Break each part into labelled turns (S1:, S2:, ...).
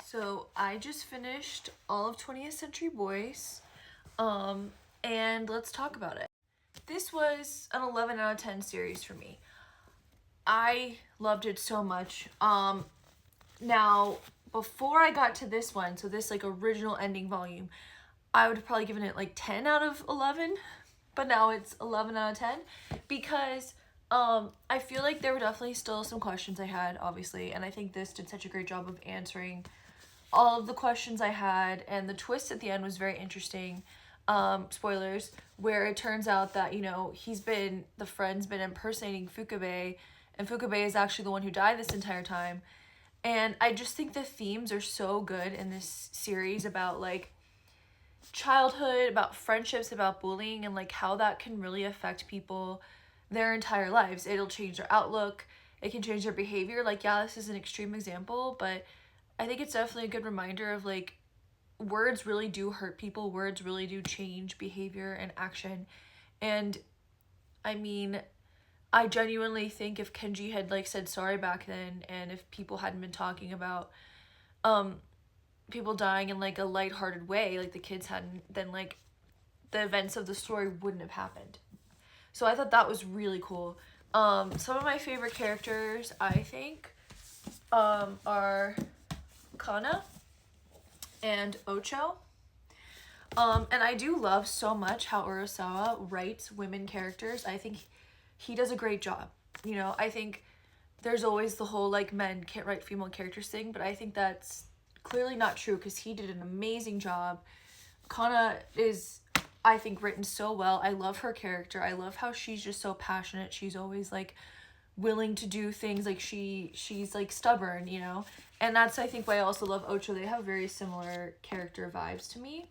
S1: So I just finished all of 20th Century Boys, and let's talk about it. This was an 11 out of 10 series for me. I loved it so much. Now, before I got to this one, so this like original ending volume, I would have probably given it like 10 out of 11, but now it's 11 out of 10 because I feel like there were definitely still some questions I had, obviously, and I think this did such a great job of answering all of the questions I had, and the twist at the end was very interesting. Spoilers, where it turns out that, the friend's been impersonating Fukabe, and Fukabe is actually the one who died this entire time. And I just think the themes are so good in this series about like childhood, about friendships, about bullying, and like how that can really affect people their entire lives. It'll change their outlook, it can change their behavior. Like, yeah, this is an extreme example, but I think it's definitely a good reminder of like words really do hurt people, words really do change behavior and action. And I mean, I genuinely think if Kenji had like said sorry back then, and if people hadn't been talking about um people dying in like a lighthearted way, like the kids hadn't, then like the events of the story wouldn't have happened. So I thought that was really cool. Some of my favorite characters, I think, are Kana and Ocho. And I do love so much how Urasawa writes women characters. I think he does a great job. I think there's always the whole like men can't write female characters thing, but I think that's clearly not true because he did an amazing job. Kana is, I think, written so well. I love her character. I love how she's just so passionate. She's always like willing to do things, like she's like stubborn, and that's, I think, why I also love Ocho. They have very similar character vibes to me.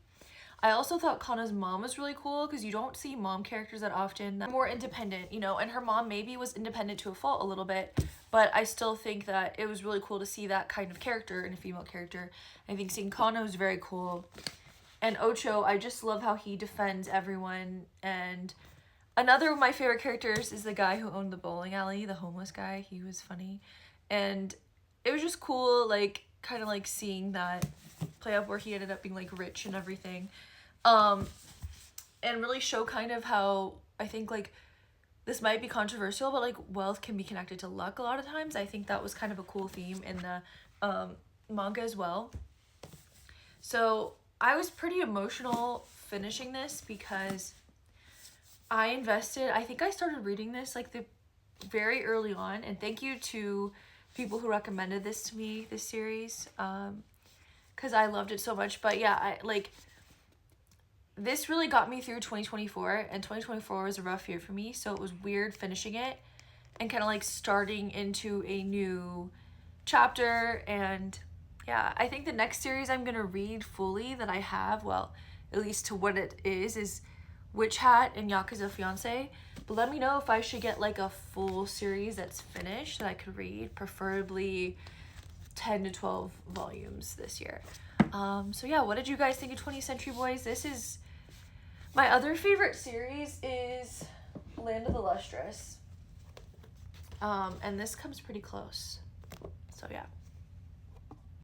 S1: I also thought Kana's mom was really cool because you don't see mom characters that often. That more independent, and her mom maybe was independent to a fault a little bit, but I still think that it was really cool to see that kind of character in a female character. I think seeing Kana was very cool. And Ocho, I just love how he defends everyone. And another of my favorite characters is the guy who owned the bowling alley, the homeless guy. He was funny. And it was just cool, like, kind of like seeing that play out where he ended up being like rich and everything. And really show kind of how, I think, like, this might be controversial, but like wealth can be connected to luck a lot of times. I think that was kind of a cool theme in the manga as well. So I was pretty emotional finishing this because I think I started reading this like the very early on, and thank you to people who recommended this to me, this series, because I loved it so much. But yeah, this really got me through 2024, and 2024 was a rough year for me, so it was weird finishing it and kind of like starting into a new chapter. And yeah, I think the next series I'm gonna read fully that I have, well, at least to what it is Witch Hat and Yakuza Fiance. But let me know if I should get like a full series that's finished that I could read, preferably 10 to 12 volumes this year. So yeah, what did you guys think of 20th Century Boys? This is my other favorite series is Land of the Lustrous. And this comes pretty close. So yeah.